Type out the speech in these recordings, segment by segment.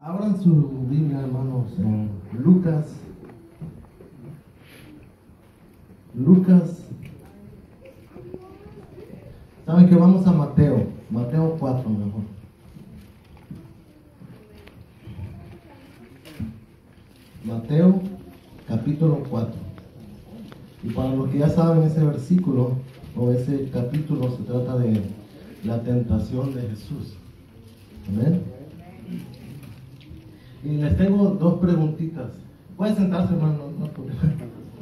Abran su Biblia, hermanos, en Lucas. ¿Saben que vamos a Mateo 4 mejor? Mateo capítulo 4. Y para los que ya saben, ese versículo o ese capítulo se trata de la tentación de Jesús. Amén. Y les tengo dos preguntitas. Pueden sentarse, hermano, no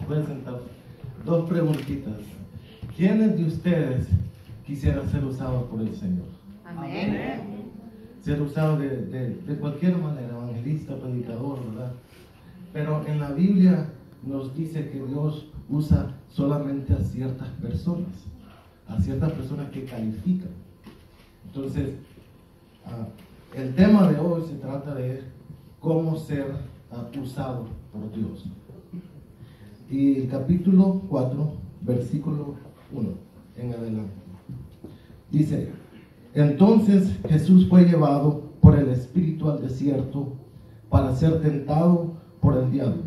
pueden sentarse. Dos preguntitas. ¿Quiénes de ustedes quisieran ser usados por el Señor? Amén. Ser usados de cualquier manera, evangelista, predicador, ¿verdad? Pero en la Biblia nos dice que Dios usa solamente a ciertas personas que califican. Entonces, el tema de hoy se trata de cómo ser usado por Dios. Y el capítulo 4, versículo 1 en adelante. Dice: entonces Jesús fue llevado por el Espíritu al desierto para ser tentado por el diablo.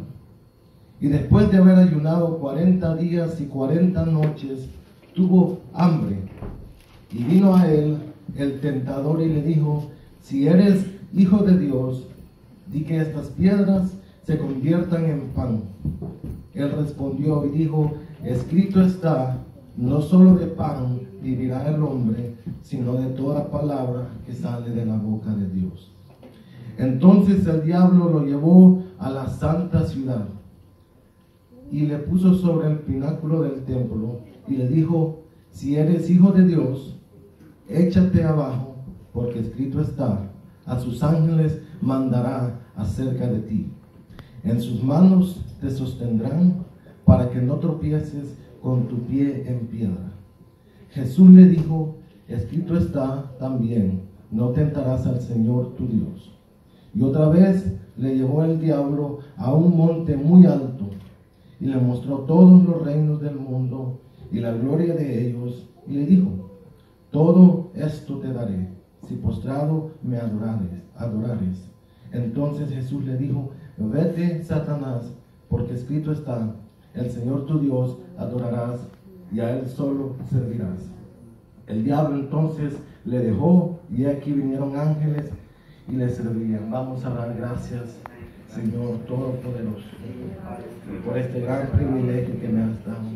Y después de haber ayunado 40 días y 40 noches, tuvo hambre. Y vino a él el tentador y le dijo: si eres hijo de Dios, di que estas piedras se conviertan en pan. Él respondió y dijo: escrito está, no solo de pan vivirá el hombre, sino de toda palabra que sale de la boca de Dios. Entonces el diablo lo llevó a la santa ciudad y le puso sobre el pináculo del templo y le dijo: si eres hijo de Dios, échate abajo, porque escrito está, a sus ángeles mandará acerca de ti. En sus manos te sostendrán para que no tropieces con tu pie en piedra. Jesús le dijo: escrito está también, no tentarás al Señor tu Dios. Y otra vez le llevó el diablo a un monte muy alto y le mostró todos los reinos del mundo y la gloria de ellos, y le dijo: todo esto te daré, si postrado me adorares. Entonces Jesús le dijo: vete, Satanás, porque escrito está, el Señor tu Dios adorarás y a él solo servirás. El diablo entonces le dejó, y aquí vinieron ángeles y le servían. Vamos a dar gracias, Señor Todopoderoso, por este gran privilegio que me has dado.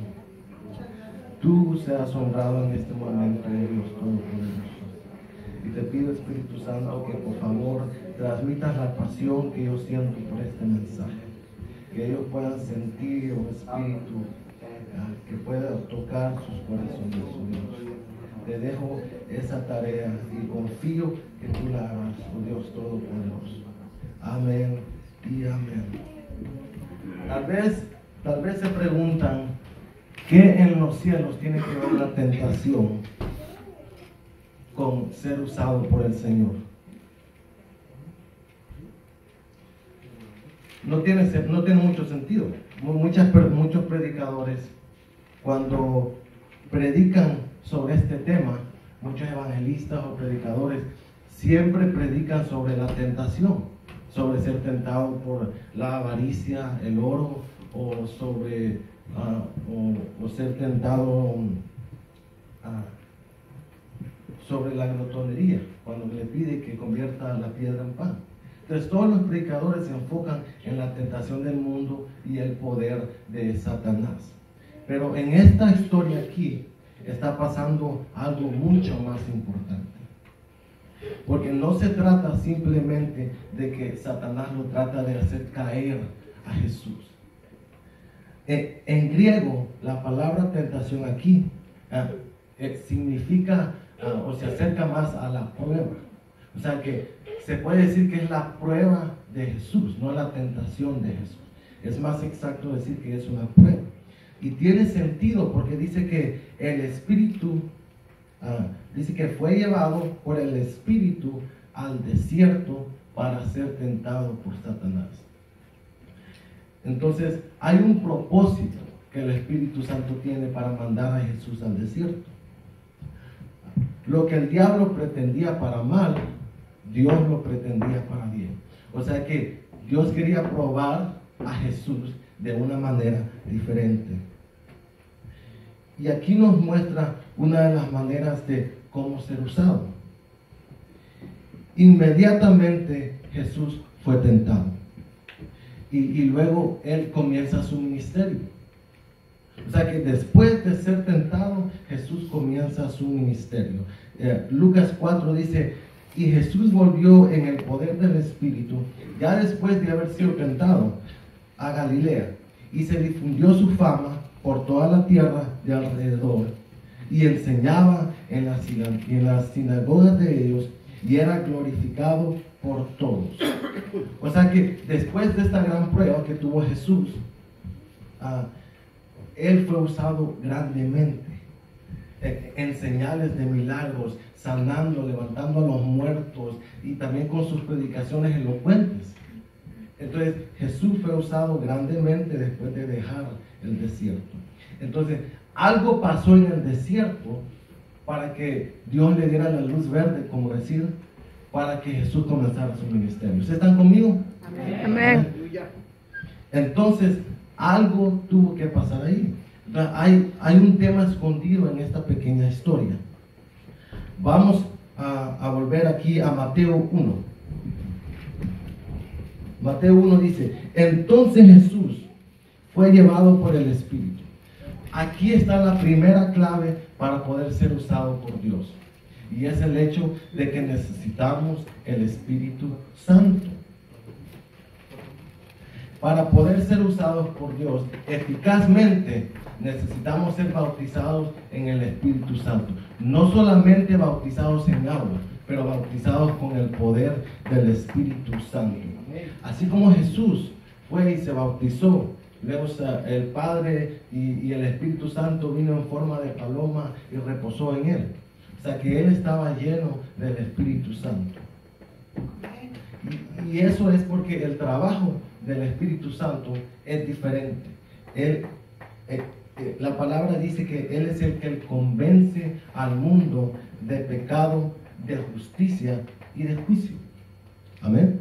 Tú seas honrado en este momento, Dios Todopoderoso. Y te pido, Espíritu Santo, que por favor transmitas la pasión que yo siento por este mensaje. Que ellos puedan sentir, oh Espíritu, que pueda tocar sus corazones, oh Dios. Te dejo esa tarea y confío que tú la hagas, oh Dios Todopoderoso. Amén y amén. Tal vez se preguntan: ¿qué en los cielos tiene que ver la tentación con ser usado por el Señor? No tiene mucho sentido. Muchos predicadores, cuando predican sobre este tema, muchos evangelistas o predicadores siempre predican sobre la tentación, sobre ser tentado por la avaricia, el oro, o sobre o ser tentado sobre la glotonería, cuando le pide que convierta la piedra en pan. Entonces todos los predicadores se enfocan en la tentación del mundo y el poder de Satanás. Pero en esta historia aquí está pasando algo mucho más importante. Porque no se trata simplemente de que Satanás lo trata de hacer caer a Jesús. En griego, la palabra tentación aquí significa o se acerca más a la prueba. O sea que se puede decir que es la prueba de Jesús, no la tentación de Jesús. Es más exacto decir que es una prueba. Y tiene sentido porque dice que el Espíritu, dice que fue llevado por el Espíritu al desierto para ser tentado por Satanás. Entonces hay un propósito que el Espíritu Santo tiene para mandar a Jesús al desierto. Lo que el diablo pretendía para mal, Dios lo pretendía para bien. O sea que Dios quería probar a Jesús de una manera diferente. Y aquí nos muestra una de las maneras de cómo ser usado. Inmediatamente Jesús fue tentado. Y luego Él comienza su ministerio. O sea que después de ser tentado, Jesús comienza su ministerio. Lucas 4 dice, y Jesús volvió en el poder del Espíritu, ya después de haber sido tentado, a Galilea. Y se difundió su fama por toda la tierra de alrededor. Y enseñaba en las sinagogas de ellos, y era glorificado por todos. O sea que después de esta gran prueba que tuvo Jesús, Él fue usado grandemente en señales de milagros, sanando, levantando a los muertos y también con sus predicaciones elocuentes. Entonces Jesús fue usado grandemente después de dejar el desierto. Entonces algo pasó en el desierto para que Dios le diera la luz verde, como decir, para que Jesús comenzara su ministerio. ¿Ustedes están conmigo? Amén. Amén. Entonces algo tuvo que pasar ahí. Entonces, hay un tema escondido en esta pequeña historia. Vamos a volver aquí a Mateo 1. Mateo 1 dice, entonces Jesús fue llevado por el Espíritu. Aquí está la primera clave para poder ser usado por Dios. Y es el hecho de que necesitamos el Espíritu Santo. Para poder ser usados por Dios eficazmente, necesitamos ser bautizados en el Espíritu Santo. No solamente bautizados en agua, pero bautizados con el poder del Espíritu Santo. Así como Jesús fue y se bautizó, luego el Padre y el Espíritu Santo vino en forma de paloma y reposó en él. O sea que él estaba lleno del Espíritu Santo. Y eso es porque el trabajo del Espíritu Santo es diferente. La palabra dice que Él es el que convence al mundo de pecado, de justicia y de juicio. Amén.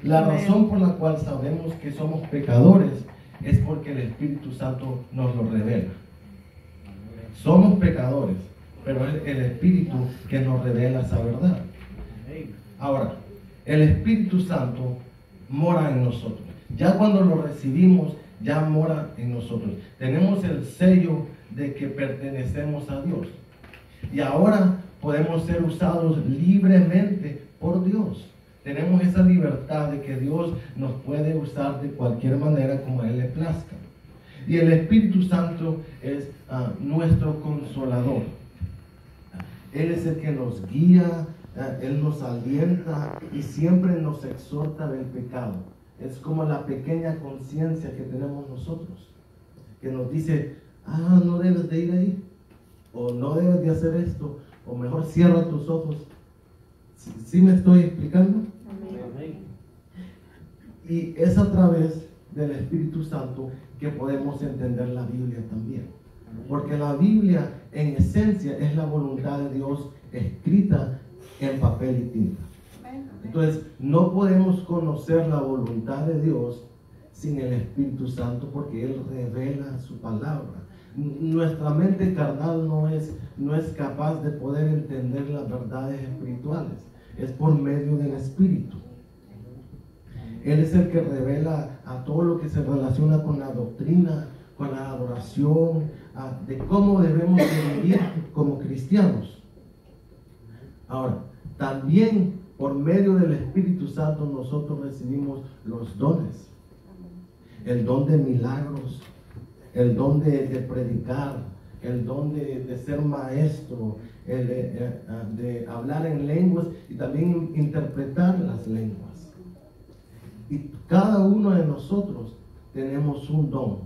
La razón por la cual sabemos que somos pecadores es porque el Espíritu Santo nos lo revela. Somos pecadores, pero es el Espíritu que nos revela esa verdad. Ahora, el Espíritu Santo mora en nosotros. Ya cuando lo recibimos, ya mora en nosotros. Tenemos el sello de que pertenecemos a Dios. Y ahora podemos ser usados libremente por Dios. Tenemos esa libertad de que Dios nos puede usar de cualquier manera como a Él le plazca. Y el Espíritu Santo es nuestro consolador. Él es el que nos guía, Él nos alienta y siempre nos exhorta del pecado. Es como la pequeña conciencia que tenemos nosotros, que nos dice, no debes de ir ahí, o no debes de hacer esto, o mejor cierra tus ojos. ¿Sí me estoy explicando? Amén. Y es a través del Espíritu Santo que podemos entender la Biblia también. Porque la Biblia en esencia es la voluntad de Dios escrita en papel y tinta. Entonces no podemos conocer la voluntad de Dios sin el Espíritu Santo, porque Él revela su palabra. Nuestra mente carnal no es capaz de poder entender las verdades espirituales. Es por medio del Espíritu. Él es el que revela a todo lo que se relaciona con la doctrina, con la adoración, de cómo debemos de vivir como cristianos. Ahora, también por medio del Espíritu Santo nosotros recibimos los dones. El don de milagros, el don de predicar, el don de ser maestro, de hablar en lenguas y también interpretar las lenguas. Y cada uno de nosotros tenemos un don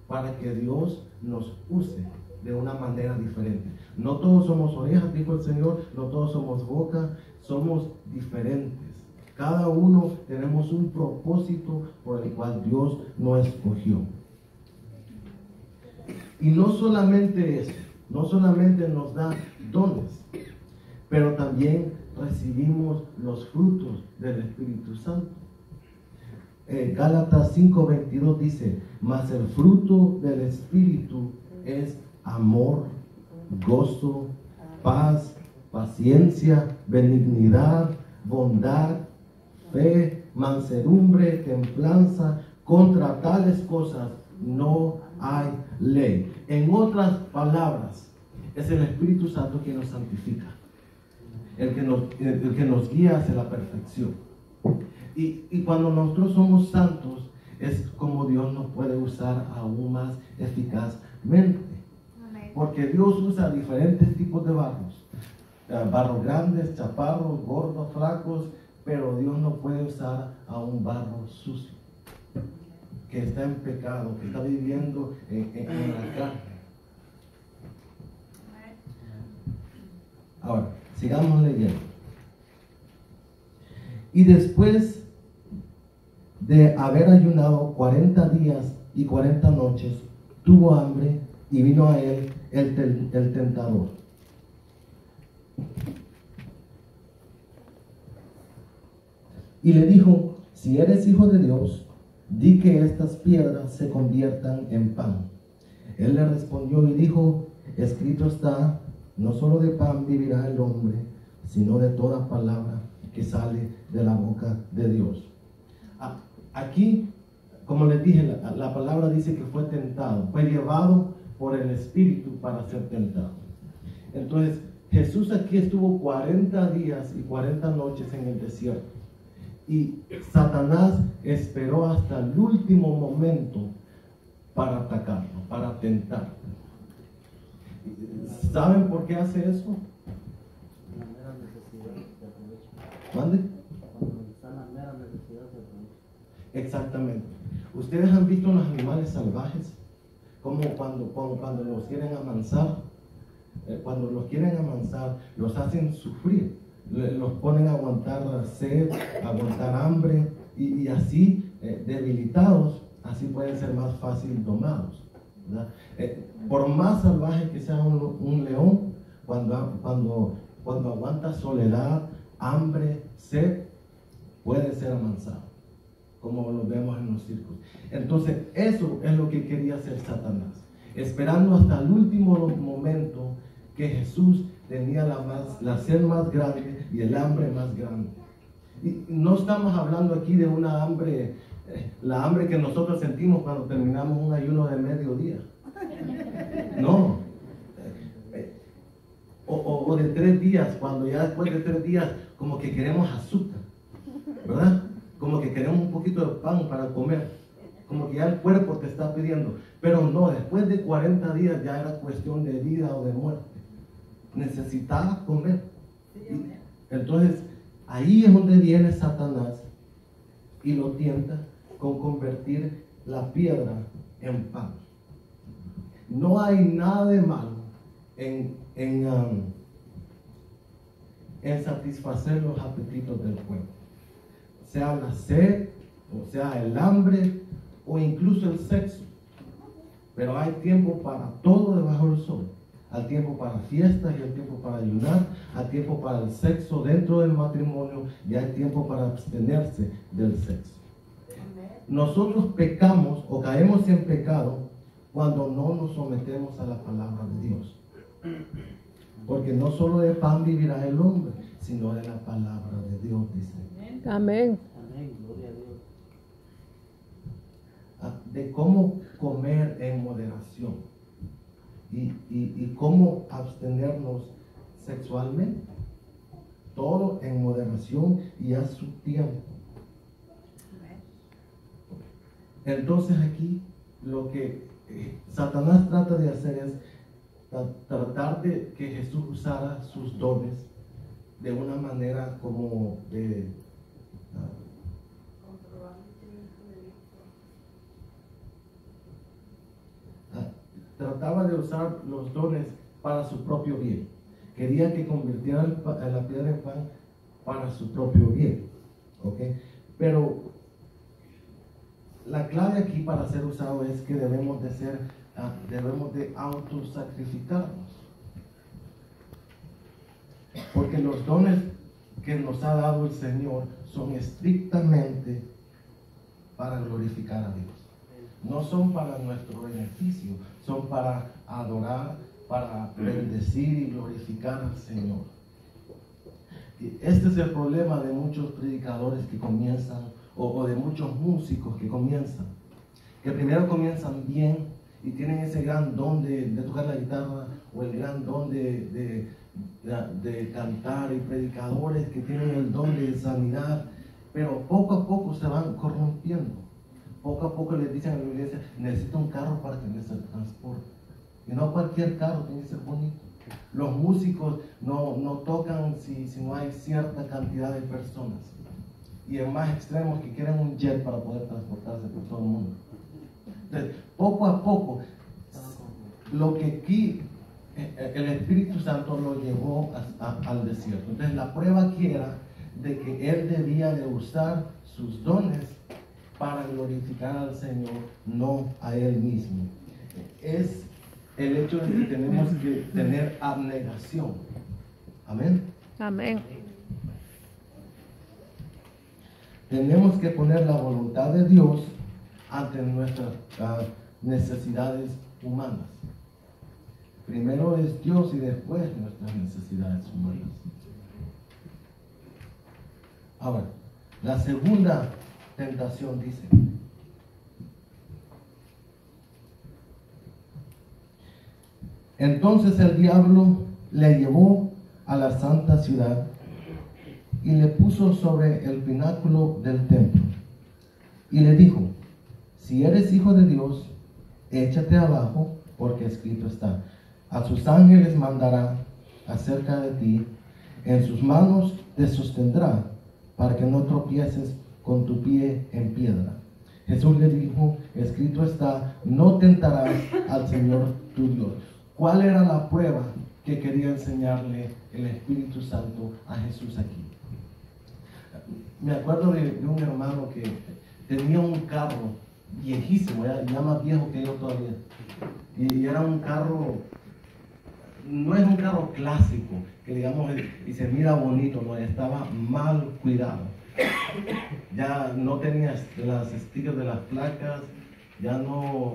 para que Dios nos use de una manera diferente. No todos somos orejas, dijo el Señor, no todos somos boca, somos diferentes. Cada uno tenemos un propósito por el cual Dios nos escogió. Y no solamente eso, no solamente nos da dones, pero también recibimos los frutos del Espíritu Santo. Gálatas 5:22 dice, mas el fruto del Espíritu es amor, gozo, paz, paciencia, benignidad, bondad, fe, mansedumbre, templanza. Contra tales cosas no hay ley. En otras palabras, es el Espíritu Santo quien nos santifica, el que nos guía hacia la perfección. Y cuando nosotros somos santos, es como Dios nos puede usar aún más eficazmente. Porque Dios usa diferentes tipos de barros. Barros grandes, chaparros, gordos, flacos, pero Dios no puede usar a un barro sucio, que está en pecado, que está viviendo en la carne. Ahora, sigamos leyendo. Y después de haber ayunado 40 días y 40 noches, tuvo hambre y vino a él el tentador. Y le dijo, si eres hijo de Dios, di que estas piedras se conviertan en pan. Él le respondió y dijo, escrito está, no solo de pan vivirá el hombre, sino de toda palabra que sale de la boca de Dios. Aquí, como les dije, la palabra dice que fue tentado, fue llevado por el Espíritu para ser tentado. Entonces, Jesús aquí estuvo 40 días y 40 noches en el desierto. Y Satanás esperó hasta el último momento para atacarlo, para tentarlo. ¿Saben por qué hace eso? La mera necesidad se aprovecha. ¿Mande? Cuando está la mera necesidad se aprovecha. Exactamente. ¿Ustedes han visto los animales salvajes? Como cuando los quieren amansar. Cuando los quieren amansar, los hacen sufrir. Los ponen a aguantar sed, a aguantar hambre. Y así, debilitados, así pueden ser más fácil domados, ¿verdad? Por más salvaje que sea un león, cuando aguanta soledad, hambre, sed, puede ser amansado, como lo vemos en los circos. Entonces, eso es lo que quería hacer Satanás, esperando hasta el último momento que Jesús tenía la sed más grande y el hambre más grande. Y no estamos hablando aquí de una hambre, la hambre que nosotros sentimos cuando terminamos un ayuno de mediodía. No. O de 3 días, cuando ya después de 3 días como que queremos azúcar, ¿verdad? Como que queremos un poquito de pan para comer, como que ya el cuerpo te está pidiendo. Pero no, después de 40 días ya era cuestión de vida o de muerte. Necesitaba comer. Entonces, ahí es donde viene Satanás y lo tienta con convertir la piedra en pan. No hay nada de malo en satisfacer los apetitos del cuerpo, sea la sed, o sea el hambre, o incluso el sexo. Pero hay tiempo para todo debajo del sol. Hay tiempo para fiestas y hay tiempo para ayunar, hay tiempo para el sexo dentro del matrimonio y hay tiempo para abstenerse del sexo. Nosotros pecamos o caemos en pecado cuando no nos sometemos a la palabra de Dios. Porque no solo de pan vivirá el hombre, sino de la palabra de Dios, dice. Amén. Amén, gloria a Dios. De cómo comer en moderación y cómo abstenernos sexualmente. Todo en moderación y a su tiempo. Entonces aquí lo que Satanás trata de hacer es tratar de que Jesús usara sus dones de una manera como de trataba de usar los dones para su propio bien. Quería que convirtiera la piedra en pan para su propio bien. ¿Okay? Pero la clave aquí para ser usado es que debemos de autosacrificarnos. Porque los dones que nos ha dado el Señor son estrictamente para glorificar a Dios. No son para nuestro beneficio, son para adorar, para bendecir y glorificar al Señor. Y este es el problema de muchos predicadores que comienzan, o de muchos músicos que comienzan, que primero comienzan bien y tienen ese gran don de tocar la guitarra, o el gran don de cantar, y predicadores que tienen el don de sanidad, pero poco a poco se van corrompiendo. Poco a poco les dicen a la iglesia: necesito un carro para que me se transporte. Y no cualquier carro tiene que ser bonito. Los músicos no tocan si no hay cierta cantidad de personas. Y en más extremos, que quieren un jet para poder transportarse por todo el mundo. Entonces, poco a poco, lo que aquí el Espíritu Santo lo llevó al desierto. Entonces, la prueba aquí era de que él debía de usar sus dones para glorificar al Señor, no a él mismo. Es el hecho de que tenemos que tener abnegación. Amén. Amén. Tenemos que poner la voluntad de Dios ante nuestras necesidades humanas. Primero es Dios y después nuestras necesidades humanas. Ahora, la segunda tentación dice: entonces el diablo le llevó a la santa ciudad y le puso sobre el pináculo del templo y le dijo: si eres hijo de Dios, échate abajo, porque escrito está: a sus ángeles mandará acerca de ti, en sus manos te sostendrá, para que no tropieces con tu pie en piedra. Jesús le dijo: escrito está, no tentarás al Señor tu Dios. ¿Cuál era la prueba que quería enseñarle el Espíritu Santo a Jesús aquí? Me acuerdo de un hermano que tenía un carro viejísimo, ya más viejo que yo todavía. Y era un carro, no es un carro clásico, que digamos, y se mira bonito, no, estaba mal cuidado. Ya no tenía las stickers de las placas, ya no...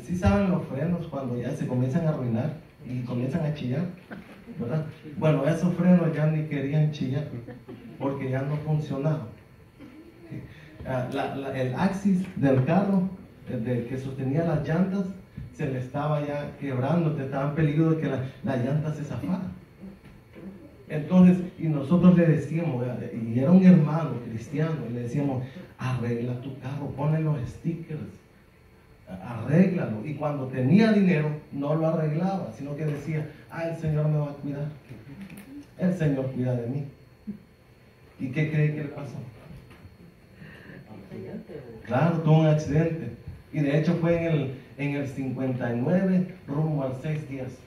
sí saben los frenos cuando ya se comienzan a arruinar y comienzan a chillar, ¿verdad? Bueno, esos frenos ya ni querían chillar porque ya no funcionaban. El axis del carro, que sostenía las llantas, se le estaba ya quebrando, estaba en peligro de que la llanta se zafara. Entonces, y nosotros le decíamos, y era un hermano cristiano, y le decíamos: arregla tu carro, ponle los stickers, arréglalo. Y cuando tenía dinero, no lo arreglaba, sino que decía: el Señor me va a cuidar, el Señor cuida de mí. ¿Y qué cree que le pasó? Claro, tuvo un accidente. Y de hecho fue en el 59, rumbo al 610.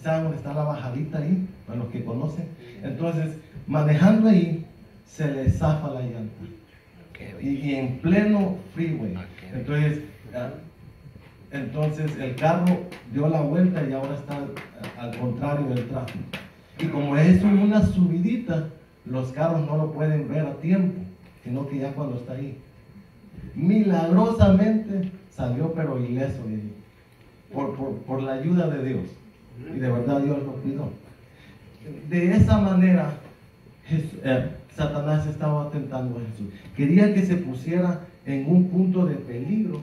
¿Saben dónde está la bajadita ahí? Para los que conocen. Entonces, manejando ahí, se le zafa la llanta. Y en pleno freeway. Entonces el carro dio la vuelta y ahora está al contrario del tráfico. Y como es una subidita, los carros no lo pueden ver a tiempo, sino que ya cuando está ahí. Milagrosamente salió pero ileso de ahí, por la ayuda de Dios. Y de verdad Dios lo cuidó. De esa manera Satanás estaba tentando a Jesús. Quería que se pusiera en un punto de peligro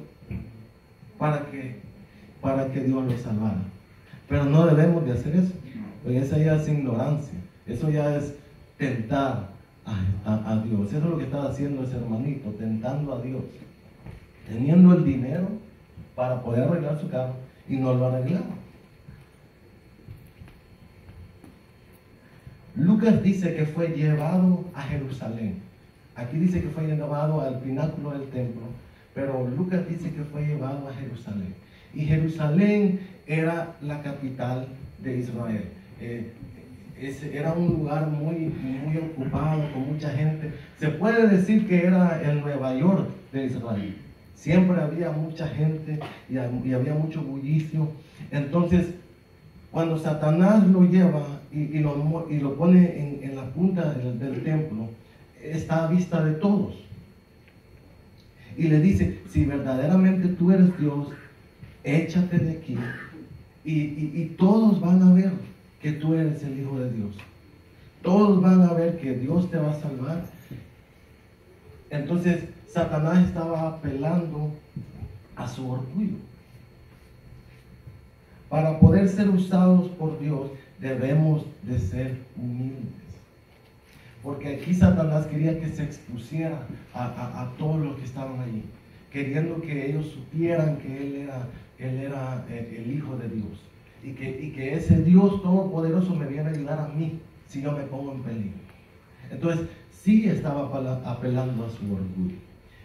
para que Dios lo salvara. Pero no debemos de hacer eso, porque esa ya es ignorancia, eso ya es tentar a Dios. Eso es lo que estaba haciendo ese hermanito, tentando a Dios, teniendo el dinero para poder arreglar su carro y no lo arreglaba. Lucas dice que fue llevado a Jerusalén. Aquí dice que fue llevado al pináculo del templo, pero Lucas dice que fue llevado a Jerusalén. Y Jerusalén era la capital de Israel. Era un lugar muy ocupado, con mucha gente. Se puede decir que era el Nueva York de Israel. Siempre había mucha gente y había mucho bullicio. Entonces, cuando Satanás lo lleva y lo pone en la punta del templo, está a vista de todos. Y le dice, si verdaderamente tú eres Dios, échate de aquí. Y todos van a ver que tú eres el Hijo de Dios. Todos van a ver que Dios te va a salvar. Entonces, Satanás estaba apelando a su orgullo. Para poder ser usados por Dios, debemos de ser humildes. Porque aquí Satanás quería que se expusiera a todos los que estaban allí, queriendo que ellos supieran que Él era el Hijo de Dios. Y que ese Dios todopoderoso me viene a ayudar a mí si yo me pongo en peligro. Entonces, sí estaba apelando a su orgullo.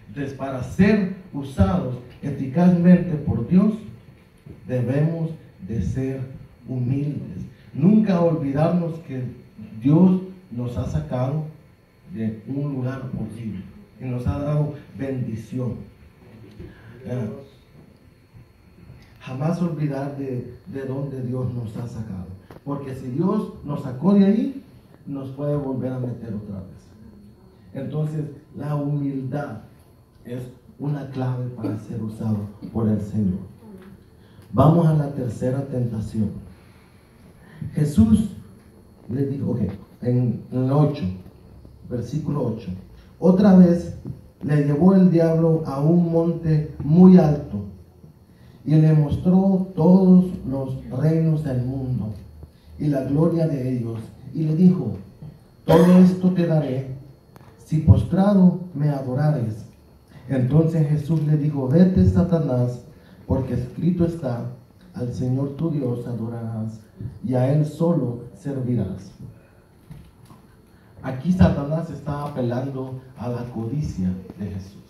Entonces, para ser usados eficazmente por Dios, debemos de ser humildes. Nunca olvidarnos que Dios nos ha sacado de un lugar horrible y nos ha dado bendición. Jamás olvidar de dónde Dios nos ha sacado. Porque si Dios nos sacó de ahí, nos puede volver a meter otra vez. Entonces, la humildad es una clave para ser usado por el Señor. Vamos a la tercera tentación. Jesús le dijo, en el 8, versículo 8, otra vez le llevó el diablo a un monte muy alto y le mostró todos los reinos del mundo y la gloria de ellos, y le dijo, todo esto te daré si postrado me adorares. Entonces Jesús le dijo, vete, Satanás, porque escrito está, al Señor tu Dios adorarás y a Él solo servirás. Aquí Satanás está apelando a la codicia de Jesús,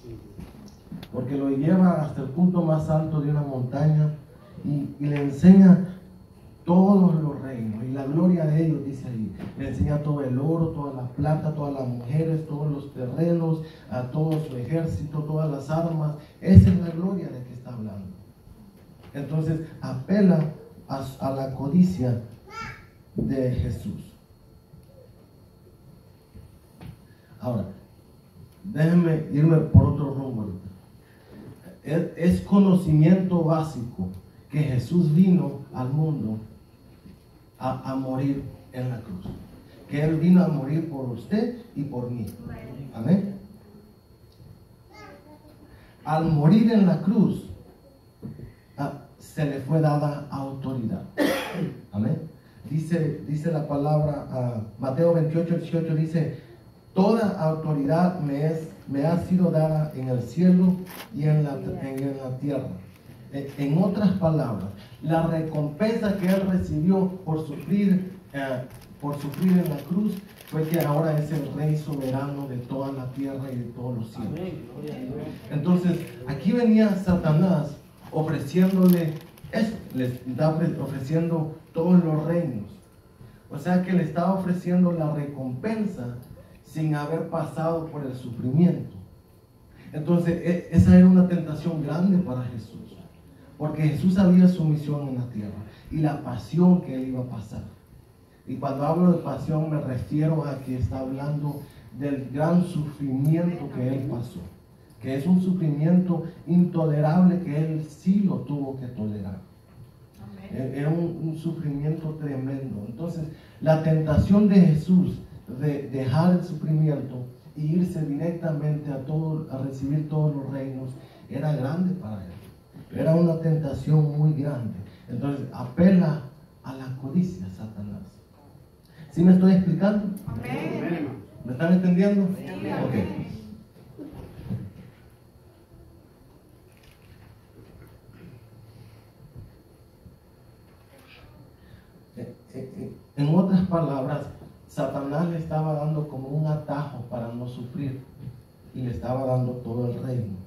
porque lo lleva hasta el punto más alto de una montaña y le enseña todos los reinos y la gloria de ellos, dice ahí. Le enseña todo el oro, toda la plata, todas las mujeres, todos los terrenos, a todo su ejército, todas las armas. Esa es la gloria de que está hablando. Entonces apela a la codicia de Jesús. Ahora, déjenme irme por otro rumbo. Es conocimiento básico que Jesús vino al mundo a morir en la cruz. Que Él vino a morir por usted y por mí. Amén. Al morir en la cruz, se le fue dada autoridad. Amén. Dice la palabra, Mateo 28, 18 dice, toda autoridad me ha sido dada en el cielo y en la tierra. En otras palabras, la recompensa que Él recibió por sufrir en la cruz fue que ahora es el Rey soberano de toda la tierra y de todos los cielos. Entonces, aquí venía Satanás ofreciéndole eso, le está ofreciendo todos los reinos. O sea que le estaba ofreciendo la recompensa sin haber pasado por el sufrimiento. Entonces, esa era una tentación grande para Jesús. Porque Jesús sabía su misión en la tierra y la pasión que Él iba a pasar. Y cuando hablo de pasión me refiero a que está hablando del gran sufrimiento que Él pasó. Que es un sufrimiento intolerable que Él sí lo tuvo que tolerar. Era un sufrimiento tremendo. Entonces, la tentación de Jesús de dejar el sufrimiento e irse directamente a recibir todos los reinos era grande para Él. Era una tentación muy grande. Entonces, apela a la codicia, Satanás. ¿Sí me estoy explicando? Amén. ¿Me están entendiendo? Sí. Ok. En otras palabras, Satanás le estaba dando como un atajo para no sufrir y le estaba dando todo el reino.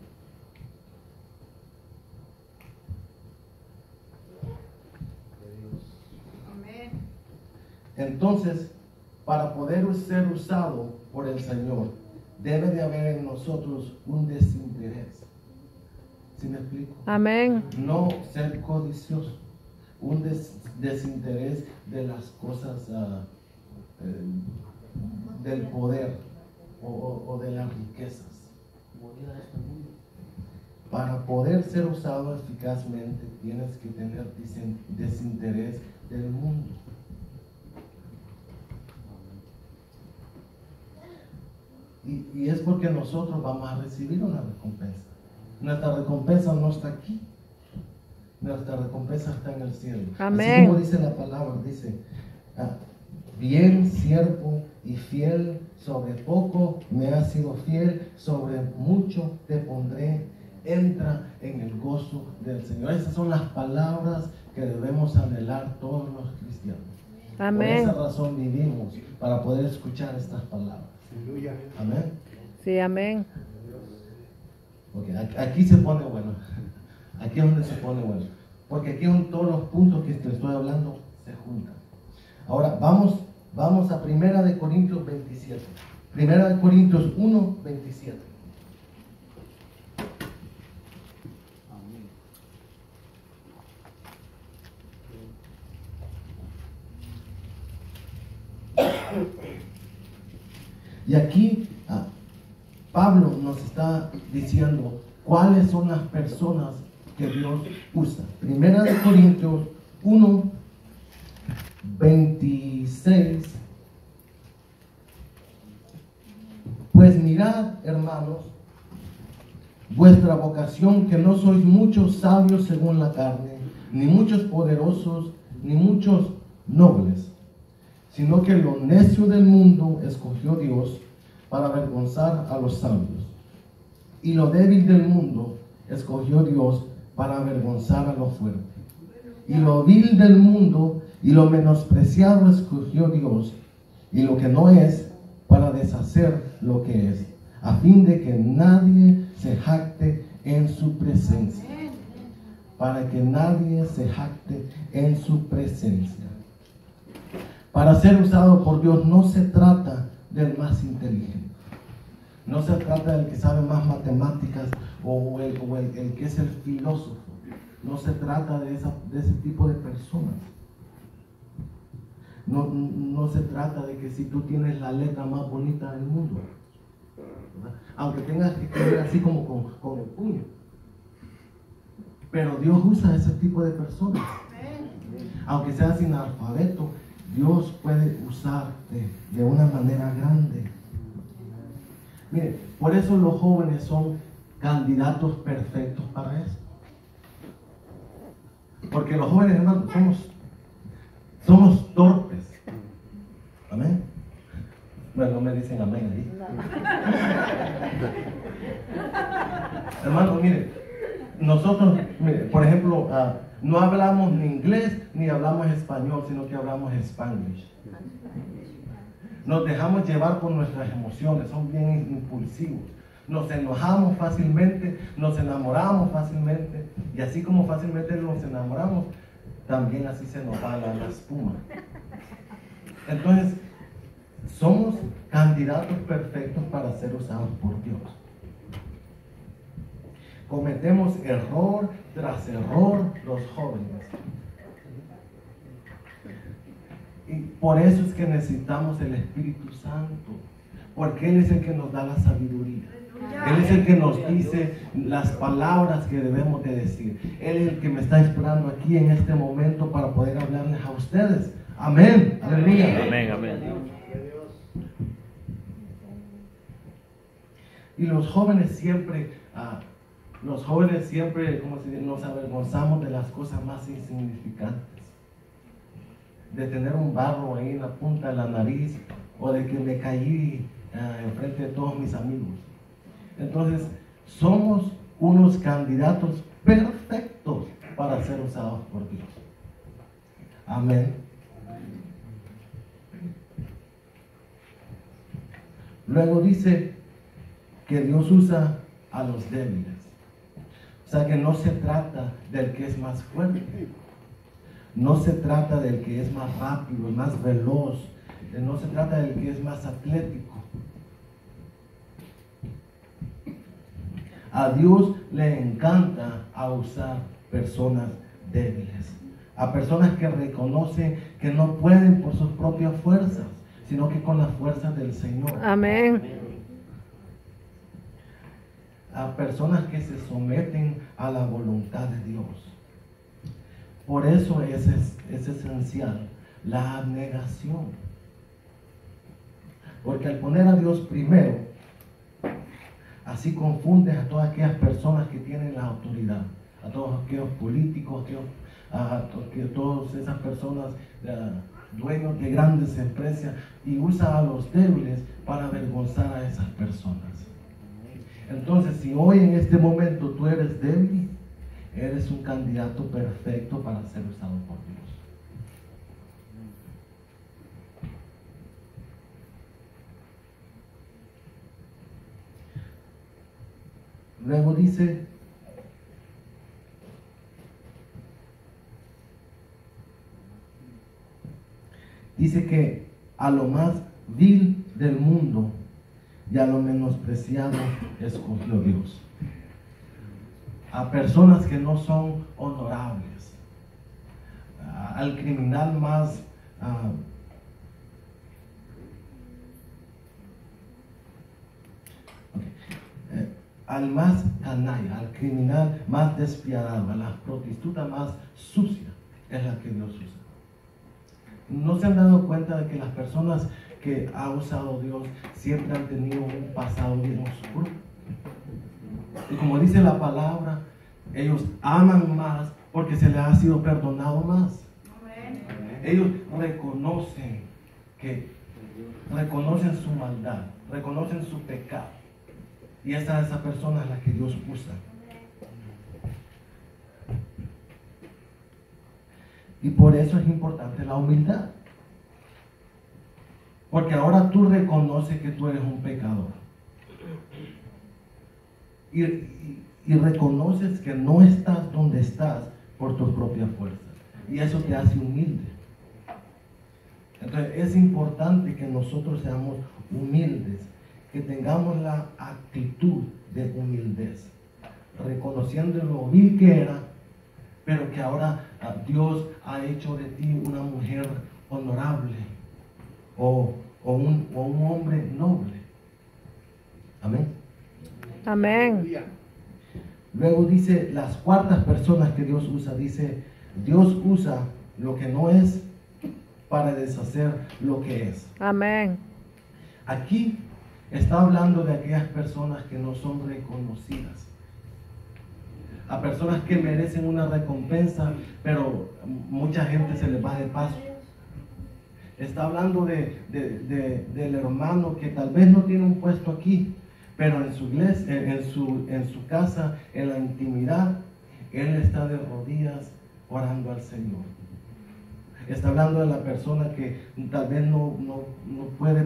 Entonces, para poder ser usado por el Señor, debe de haber en nosotros un desinterés. ¿Sí me explico? Amén. No ser codicioso. un desinterés de las cosas del poder o de las riquezas. Morir a este mundo. Para poder ser usado eficazmente tienes que tener desinterés del mundo. Y es porque nosotros vamos a recibir una recompensa. Nuestra recompensa no está aquí. Nuestra recompensa está en el cielo. Amén. Así como dice la palabra, dice, bien siervo y fiel, sobre poco me has sido fiel, sobre mucho te pondré, entra en el gozo del Señor. Esas son las palabras que debemos anhelar todos los cristianos. Amén. Por esa razón vivimos, para poder escuchar estas palabras. Amén. Sí, amén. Porque aquí se pone bueno. Aquí es donde se pone bueno. Porque aquí son todos los puntos que te estoy hablando se juntan. Ahora vamos a 1 Corintios 27. 1 Corintios 1, 27. Y aquí Pablo nos está diciendo cuáles son las personas que Dios usa. 1 Corintios 1, 26. Pues mirad, hermanos, vuestra vocación, que no sois muchos sabios según la carne, ni muchos poderosos, ni muchos nobles, sino que lo necio del mundo escogió Dios para avergonzar a los sabios, y lo débil del mundo escogió Dios para avergonzar a lo fuerte, y lo vil del mundo y lo menospreciado escogió Dios, y lo que no es, para deshacer lo que es, a fin de que nadie se jacte en su presencia. Para que nadie se jacte en su presencia. Para ser usado por Dios no se trata del más inteligente. No se trata del que sabe más matemáticas o el que es el filósofo. No se trata de ese tipo de personas. No se trata de que si tú tienes la letra más bonita del mundo, ¿verdad? Aunque tengas que escribir así como con el puño. Pero Dios usa ese tipo de personas. Aunque seas analfabeto, Dios puede usarte de una manera grande. Mire, por eso los jóvenes son candidatos perfectos para eso. Porque los jóvenes, hermanos, somos torpes. Amén. Bueno, no me dicen amén ahí. Hermano, mire, nosotros, mire, por ejemplo, no hablamos ni inglés ni hablamos español, sino que hablamos spanglish. Nos dejamos llevar por nuestras emociones, son bien impulsivos. Nos enojamos fácilmente, nos enamoramos fácilmente, y así como fácilmente nos enamoramos, también así se nos va la espuma. Entonces, somos candidatos perfectos para ser usados por Dios. Cometemos error tras error los jóvenes. Y por eso es que necesitamos el Espíritu Santo, porque Él es el que nos da la sabiduría. Él es el que nos dice las palabras que debemos de decir. Él es el que me está esperando aquí en este momento para poder hablarles a ustedes. Amén. Aleluya. Amén, amén. Y los jóvenes siempre, como se dice, nos avergonzamos de las cosas más insignificantes. De tener un barro ahí en la punta de la nariz, o de que me caí enfrente de todos mis amigos. Entonces, somos unos candidatos perfectos para ser usados por Dios. Amén. Luego dice que Dios usa a los débiles. O sea que no se trata del que es más fuerte. No se trata del que es más rápido, más veloz. No se trata del que es más atlético. A Dios le encanta a usar personas débiles. a personas que reconocen que no pueden por sus propias fuerzas, sino que con las fuerzas del Señor. Amén. A personas que se someten a la voluntad de Dios. Por eso es esencial la abnegación. Porque al poner a Dios primero, así confundes a todas aquellas personas que tienen la autoridad, a todos aquellos políticos, a todas esas personas dueños de grandes empresas, y usa a los débiles para avergonzar a esas personas. Entonces, si hoy en este momento tú eres débil, eres un candidato perfecto para ser usado por Dios. Luego dice, que a lo más vil del mundo y a lo menospreciado escogió Dios. A personas que no son honorables, al criminal más al más canalla, al criminal más despiadado, a la prostituta más sucia, es la que Dios usa. ¿No se han dado cuenta de que las personas que ha usado Dios siempre han tenido un pasado bien oscuro? Y como dice la palabra, ellos aman más porque se les ha sido perdonado más. Ellos reconocen su maldad, reconocen su pecado. Y esa persona es la que Dios usa. Y por eso es importante la humildad. Porque ahora tú reconoces que tú eres un pecador. Y reconoces que no estás donde estás por tus propias fuerzas. Y eso te hace humilde. Entonces es importante que nosotros seamos humildes, que tengamos la actitud de humildez, reconociendo lo vil que era, pero que ahora Dios ha hecho de ti una mujer honorable o un hombre noble. Amén. Amén. Luego dice, las cuartas personas que Dios usa, dice, Dios usa lo que no es para deshacer lo que es. Amén. Aquí está hablando de aquellas personas que no son reconocidas, a personas que merecen una recompensa, pero mucha gente se les va de paso. Está hablando del hermano que tal vez no tiene un puesto aquí, pero en su iglesia, en su casa, en la intimidad, él está de rodillas orando al Señor. Está hablando de la persona que tal vez no puede